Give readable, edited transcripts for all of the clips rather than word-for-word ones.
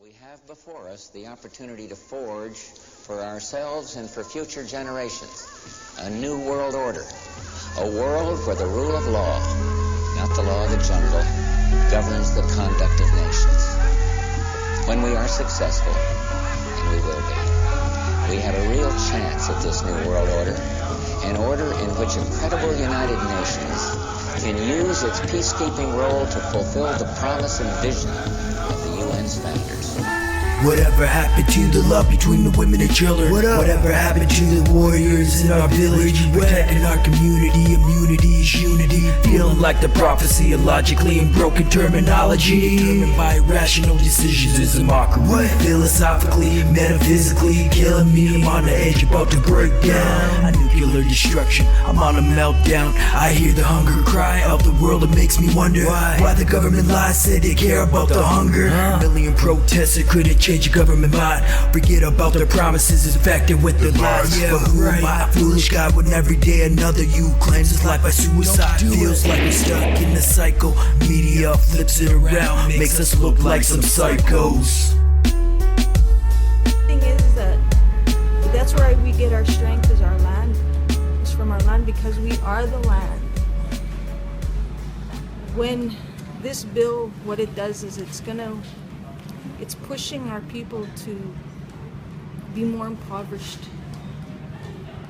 We have before us the opportunity to forge for ourselves and for future generations a new world order, a world where the rule of law, not the law of the jungle, governs the conduct of nations. When we are successful, and we will be, we have a real chance at this new world order, an order in which a credible United Nations can use its peacekeeping role to fulfill the promise and vision of the UN's founders. Whatever happened to the love between the women and children? Whatever happened to the warriors in our village? Protecting our community, immunity is unity. Feeling like the prophecy illogically in broken terminology. Determined by irrational decisions is a mockery. Philosophically, metaphysically, killing me. I'm on the edge, about to break down. A nuclear destruction, I'm on a meltdown. I hear the hunger cry of the world. It makes me wonder why the government lies, said they care about the hunger. A million protests couldn't change a government mind. Forget about their promises, infected with their lies. But who am I? Foolish guy when every day another you claims his life by suicide. Feels like we're stuck in the cycle. Media flips it around, makes us look like some psychos. Thing is that that's where we get our strength, is our land. It's from our land, because we are the land. When this bill, what it does is it's pushing our people to be more impoverished,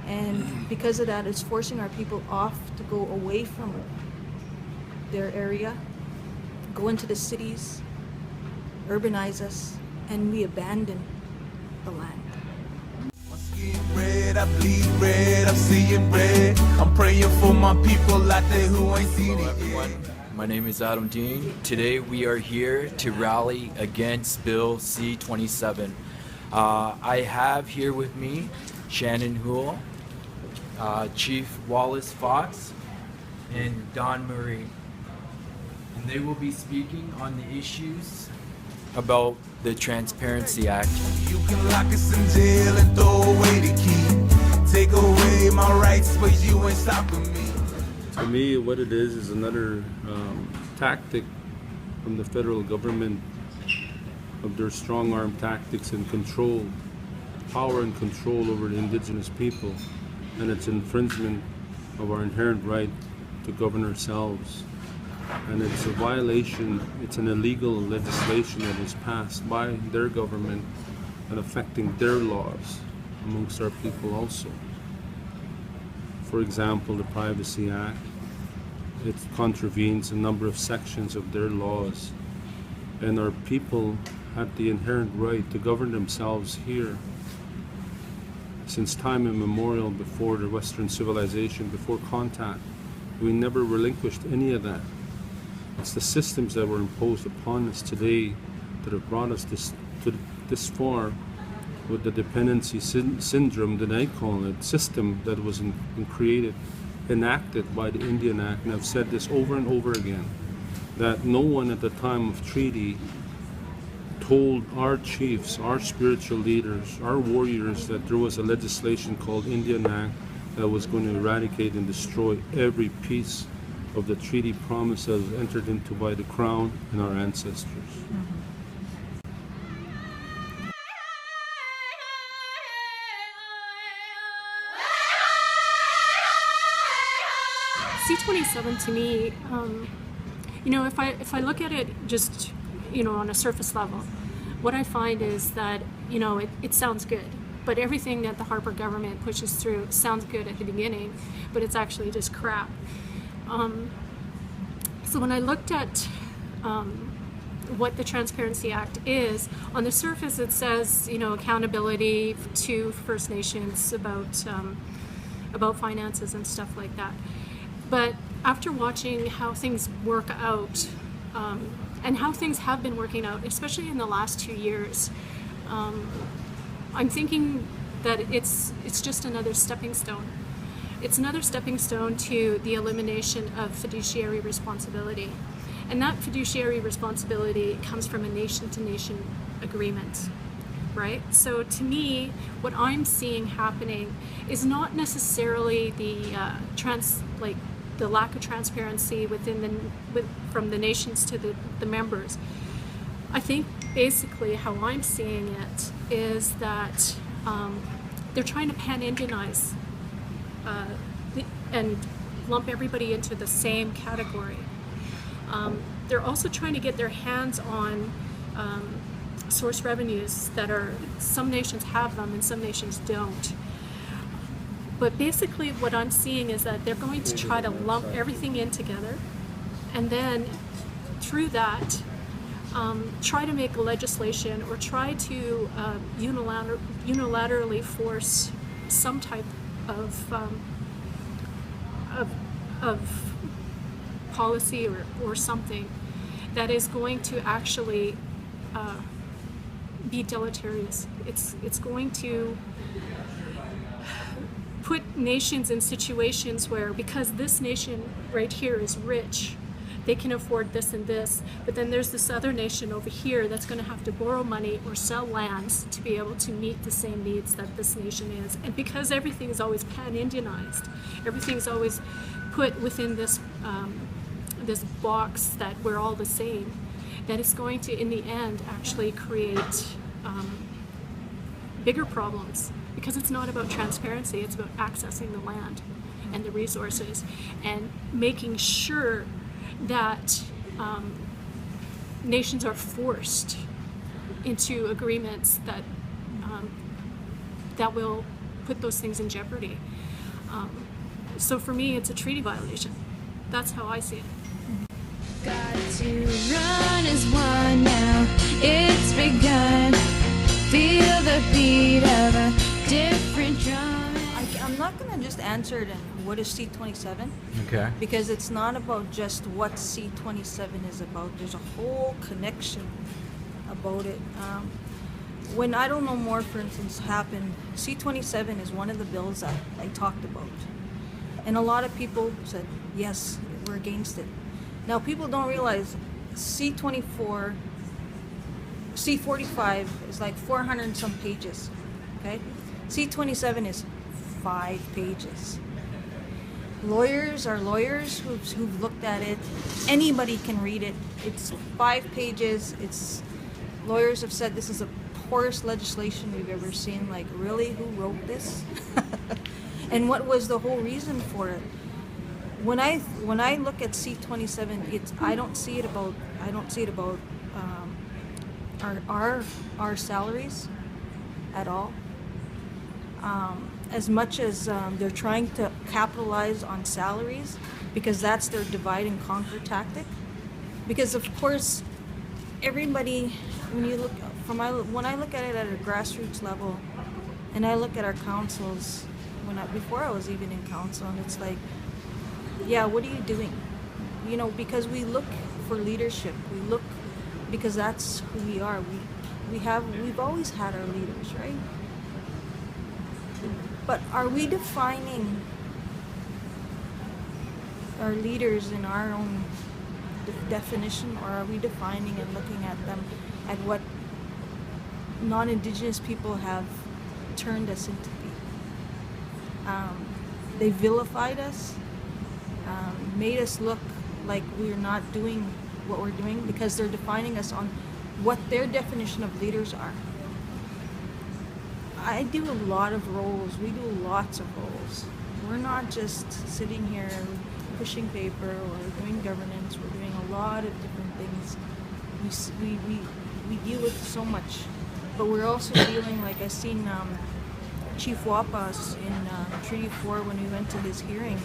and because of that, it's forcing our people off to go away from their area, go into the cities, urbanize us, and we abandon the land. My skin red, I bleed red, I'm seeing red. I'm praying for my people out there who ain't seen it yet. My name is Adam Dean. Today we are here to rally against Bill C-27. I have here with me Shannon Houle, Chief Wallace Fox, and Don Murray. And they will be speaking on the issues about the Transparency Act. You can lock us in jail and throw away the key. Take away my rights, but you ain't stopping me. To me, what it is another tactic from the federal government of their strong-arm tactics and control, power and control over the indigenous people, and its infringement of our inherent right to govern ourselves. And it's a violation, it's an illegal legislation that was passed by their government and affecting their laws amongst our people also. For example, the Privacy Act, it contravenes a number of sections of their laws, and our people have the inherent right to govern themselves here. Since time immemorial, before the Western civilization, before contact, we never relinquished any of that. It's the systems that were imposed upon us today that have brought us this far, with the dependency syndrome that I call it, system that was created, enacted by the Indian Act. And I've said this over and over again, that no one at the time of treaty told our chiefs, our spiritual leaders, our warriors that there was a legislation called Indian Act that was going to eradicate and destroy every piece of the treaty promise that was entered into by the Crown and our ancestors. C-27 to me, if I look at it just, on a surface level, what I find is that, it sounds good. But everything that the Harper government pushes through sounds good at the beginning, but it's actually just crap. So when I looked at what the Transparency Act is, on the surface it says, accountability to First Nations about finances and stuff like that. But after watching how things work out, and how things have been working out, especially in the last 2 years, I'm thinking that it's just another stepping stone. It's another stepping stone to the elimination of fiduciary responsibility. And that fiduciary responsibility comes from a nation-to-nation agreement, right? So to me, what I'm seeing happening is not necessarily the lack of transparency from the nations to the members. I think basically how I'm seeing it is that they're trying to pan-Indianize and lump everybody into the same category. They're also trying to get their hands on source revenues that are, some nations have them and some nations don't. But basically what I'm seeing is that they're going to try to lump everything in together, and then through that try to make legislation or try to unilaterally force some type of policy or something that is going to actually be deleterious. It's going to put nations in situations where, because this nation right here is rich, they can afford this and this, but then there's this other nation over here that's going to have to borrow money or sell lands to be able to meet the same needs that this nation is. And because everything is always pan-Indianized, everything's always put within this this box that we're all the same, that it's going to, in the end, actually create bigger problems, because it's not about transparency, it's about accessing the land and the resources and making sure that nations are forced into agreements that that will put those things in jeopardy. So for me, it's a treaty violation. That's how I see it. Got to run as one now, it's begun. Feel the beat of a different drum. I'm not going to just answer it in what is C-27, Okay. because it's not about just what C-27 is about. There's a whole connection about it. When I Don't Know More, for instance, happened, C-27 is one of the bills that I talked about. And a lot of people said, yes, we're against it. Now, people don't realize C-24, C-45 is like 400 and some pages, okay? C-27 is 5 pages. Lawyers are lawyers who've looked at it. Anybody can read it. It's 5 pages. It's, lawyers have said this is the poorest legislation we've ever seen. Like, really, who wrote this? And what was the whole reason for it? When I look at C-27, I don't see it about our salaries at all. As much as they're trying to capitalize on salaries, because that's their divide and conquer tactic. Because of course, everybody, when I look at it at a grassroots level, and I look at our councils, before I was even in council, and it's like, yeah, what are you doing? You know, because we look for leadership. We look, because that's who we are. We've always had our leaders, right? But are we defining our leaders in our own definition, or are we defining and looking at them at what non-Indigenous people have turned us into be? They vilified us, made us look like we're not doing what we're doing, because they're defining us on what their definition of leaders are. I do a lot of roles. We do lots of roles. We're not just sitting here pushing paper or doing governance. We're doing a lot of different things. We deal with so much, but we're also dealing, like I seen Chief Wapas in Treaty 4 when we went to his hearing.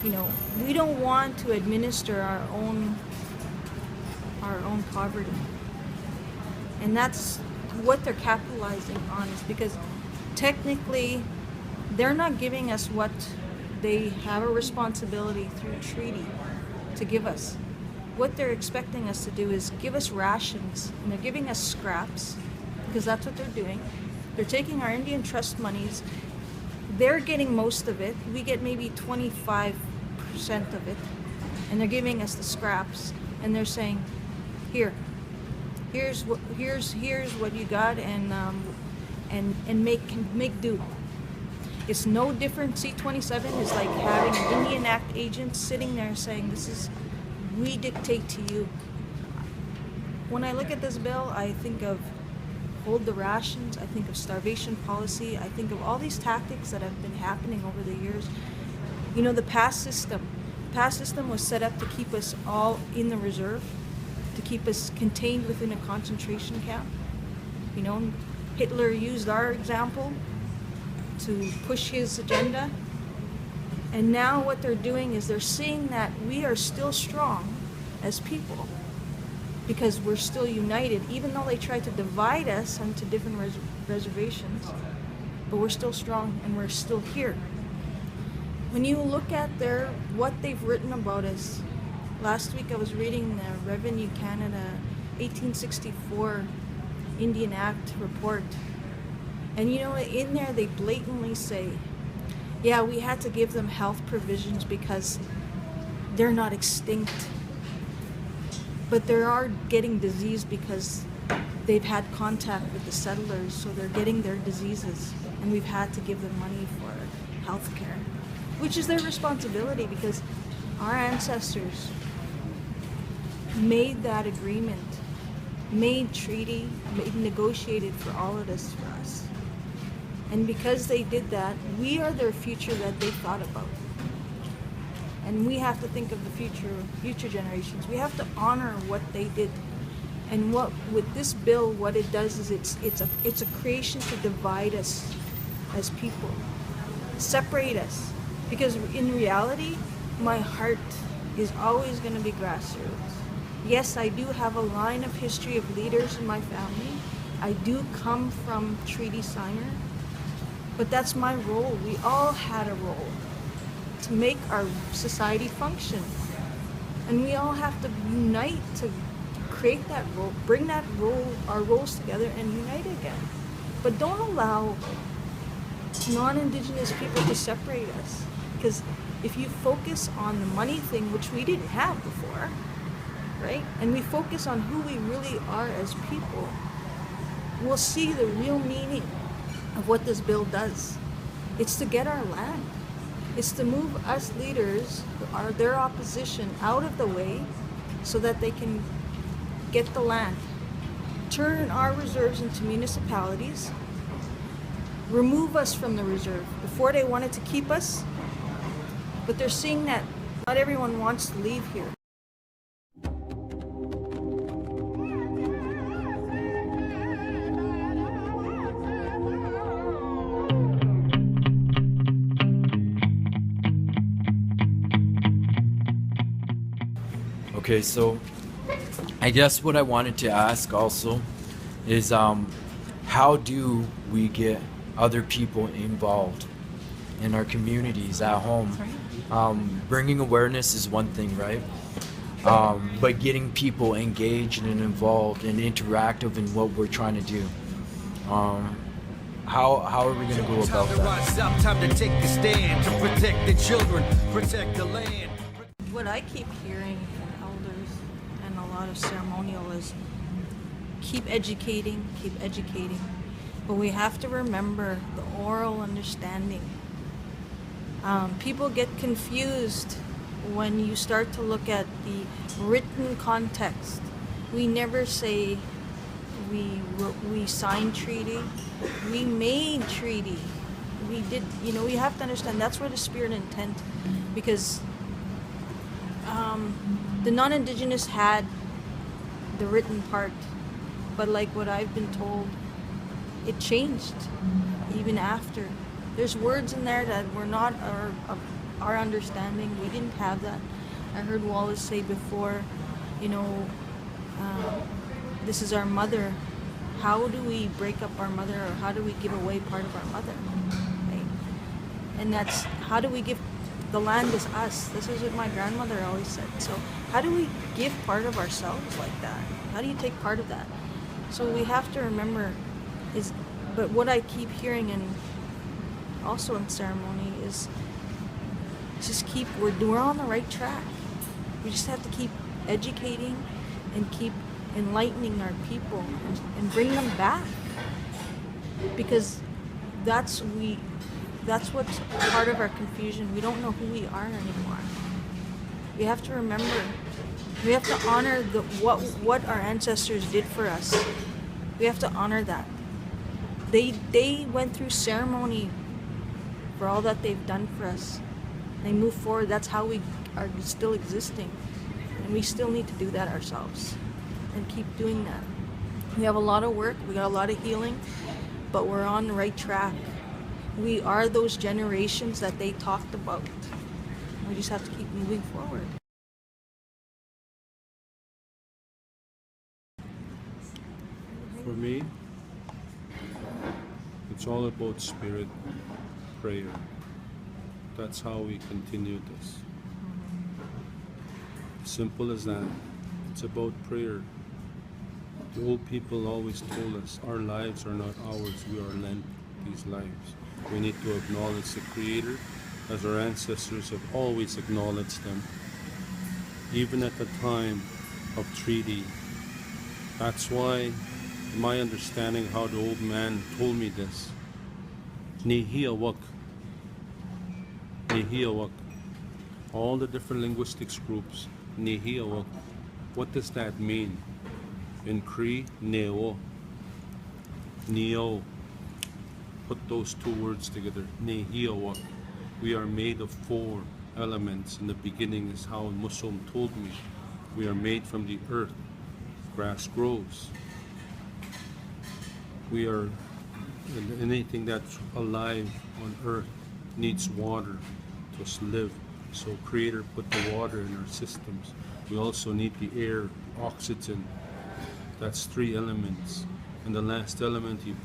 You know, we don't want to administer our own poverty, and that's what they're capitalizing on, is because technically they're not giving us what they have a responsibility through treaty to give us. What they're expecting us to do is give us rations, and they're giving us scraps, because that's what they're doing. They're taking our Indian trust monies, they're getting most of it, we get maybe 25% of it, and they're giving us the scraps, and they're saying, here's what you got, and make do. It's no different. C-27 is like having an Indian Act agent sitting there saying, we dictate to you. when I look at this bill, I think of hold the rations, I think of starvation policy, I think of all these tactics that have been happening over the years. You know, the past system was set up to keep us all in the reserve, to keep us contained within a concentration camp. You know, Hitler used our example to push his agenda. And now what they're doing is they're seeing that we are still strong as people because we're still united, even though they try to divide us into different reservations, but we're still strong and we're still here. When you look at what they've written about us, last week I was reading the Revenue Canada 1864 Indian Act report, and you know, in there they blatantly say, yeah, we had to give them health provisions because they're not extinct, but they are getting diseased because they've had contact with the settlers, so they're getting their diseases, and we've had to give them money for health care, which is their responsibility because our ancestors made that agreement, made treaty, negotiated for all of this for us. And because they did that, we are their future that they thought about. And we have to think of the future generations. We have to honor what they did. And what with this bill, what it does is it's a creation to divide us as people, separate us. Because in reality, my heart is always going to be grassroots. Yes, I do have a line of history of leaders in my family. I do come from treaty signer. But that's my role. We all had a role to make our society function. And we all have to unite to create that role, bring that role, our roles together and unite again. But don't allow non-Indigenous people to separate us. Because if you focus on the money thing, which we didn't have before, right? And we focus on who we really are as people, we'll see the real meaning of what this bill does. It's to get our land. It's to move us leaders, their opposition, out of the way so that they can get the land. Turn our reserves into municipalities. Remove us from the reserve. Before they wanted to keep us, but they're seeing that not everyone wants to leave here. Okay, so I guess what I wanted to ask also is how do we get other people involved in our communities at home? Bringing awareness is one thing, right? But getting people engaged and involved and interactive in what we're trying to do. How are we going to go about that? Time to take the stand to protect the children, protect the land. What I keep hearing from elders and a lot of ceremonial is keep educating. But we have to remember the oral understanding. People get confused when you start to look at the written context. We never say we signed treaty, we made treaty. We did, we have to understand that's where the spirit and intent, because the non-Indigenous had the written part, but like what I've been told, it changed even after. There's words in there that were not our understanding. We didn't have that. I heard Wallace say before, this is our mother. How do we break up our mother, or how do we give away part of our mother? Right? And that's, how do we give, the land is us. This is what my grandmother always said. So how do we give part of ourselves like that? How do you take part of that? So we have to remember but what I keep hearing, and also in ceremony, is just we're on the right track. We just have to keep educating and keep enlightening our people and bring them back, because that's what's part of our confusion. We don't know who we are anymore. We have to remember We have to honor what our ancestors did for us. We have to honor that. They went through ceremony for all that they've done for us. They move forward. That's how we are still existing. And we still need to do that ourselves and keep doing that. We have a lot of work, we got a lot of healing, but we're on the right track. We are those generations that they talked about. We just have to keep moving forward. For me, it's all about spirit, prayer. That's how we continue this. Simple as that. It's about prayer. The old people always told us our lives are not ours, we are lent these lives. We need to acknowledge the Creator as our ancestors have always acknowledged them. Even at the time of treaty. That's why my understanding how the old man told me this. Nehiawak. Nehiawak. All the different linguistics groups. Nehiawak. What does that mean? In Cree, Neo. Neo. Put those two words together. Nehiawak. We are made of 4 elements. In the beginning is how Muslim told me. We are made from the earth. Grass grows. We are, anything that's alive on earth needs water to live. So Creator put the water in our systems. We also need the air, oxygen. That's 3 elements. And the last element he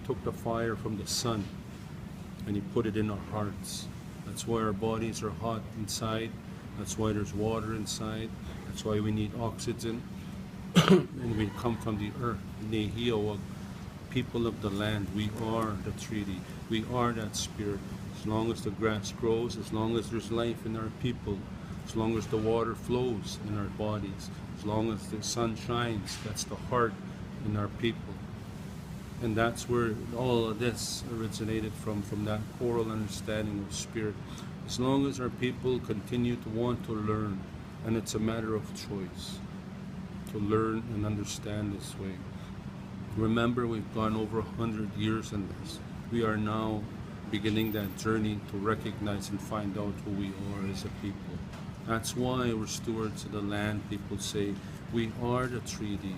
took the fire from the sun and he put it in our hearts. That's why our bodies are hot inside. That's why there's water inside. That's why we need oxygen. And we come from the earth. Nehiawak, people of the land. We are the treaty. We are that spirit. As long as the grass grows, as long as there's life in our people, as long as the water flows in our bodies, as long as the sun shines, that's the heart in our people. And that's where all of this originated from that oral understanding of spirit. As long as our people continue to want to learn, and it's a matter of choice, to learn and understand this way. Remember, we've gone over 100 years in this. We are now beginning that journey to recognize and find out who we are as a people. That's why we're stewards of the land. People say, we are the treaty.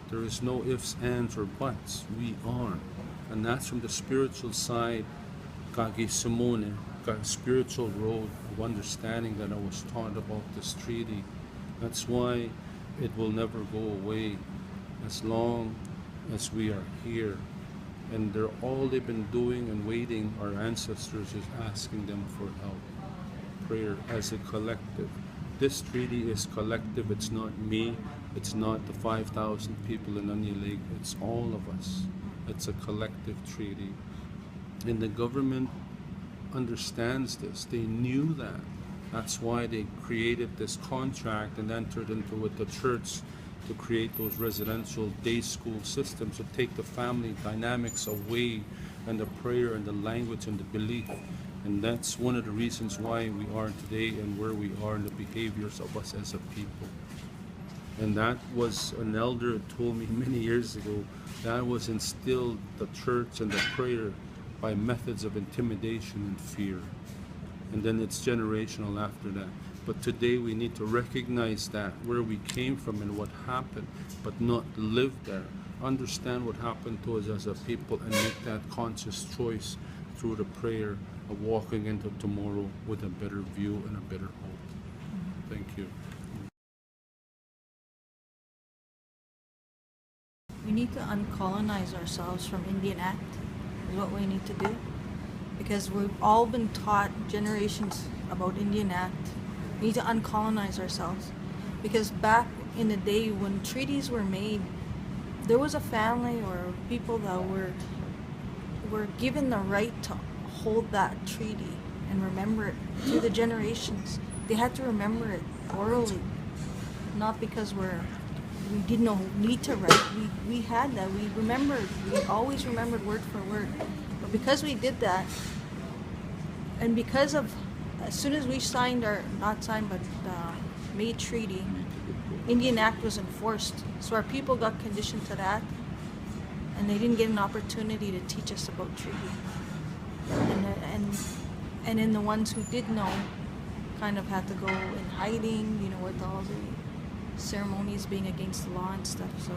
There is no ifs, ands, or buts. We are. And that's from the spiritual side, Kagi Simone, got a spiritual road of understanding that I was taught about this treaty. That's why it will never go away as long as we are here. And all they've been doing and waiting, our ancestors, is asking them for help. Prayer as a collective. This treaty is collective. It's not me. It's not the 5,000 people in Onion Lake. It's all of us. It's a collective treaty. And the government understands this. They knew that. That's why they created this contract and entered into with the church to create those residential day school systems to take the family dynamics away, and the prayer and the language and the belief. And that's one of the reasons why we are today and where we are in the behaviors of us as a people. And that was an elder told me many years ago. That was instilled the church and the prayer by methods of intimidation and fear. And then it's generational after that. But today we need to recognize that, where we came from and what happened, but not live there. Understand what happened to us as a people and make that conscious choice through the prayer of walking into tomorrow with a better view and a better hope. Thank you. We need to uncolonize ourselves from Indian Act, is what we need to do. Because we've all been taught generations about Indian Act. We need to uncolonize ourselves. Because back in the day when treaties were made, there was a family or people that were given the right to hold that treaty and remember it through the generations. They had to remember it orally, not because we didn't need to write. We had that. We remembered. We always remembered word for word. But because we did that, and because of, as soon as we signed made treaty, Indian Act was enforced. So our people got conditioned to that, and they didn't get an opportunity to teach us about treaty. And then the ones who did know kind of had to go in hiding, you know, with all the ceremonies being against the law and stuff. So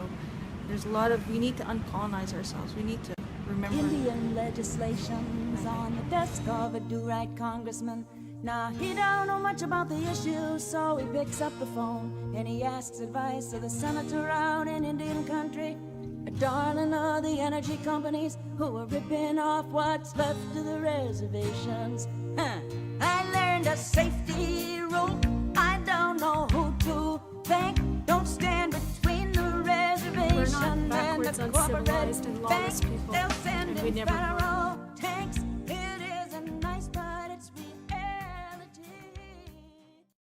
there's a lot of, we need to uncolonize ourselves. We need to remember. Indian legislation's on the desk of a do-right congressman. Now he don't know much about the issue, so he picks up the phone and he asks advice of the senator out in Indian country, a darling of the energy companies who are ripping off what's left of the reservations. I learned a safety rule. I don't know who to thank. Don't stand between the reservation and the corporate uncivilized and lawless bank. people, They'll send and we in never federal tanks.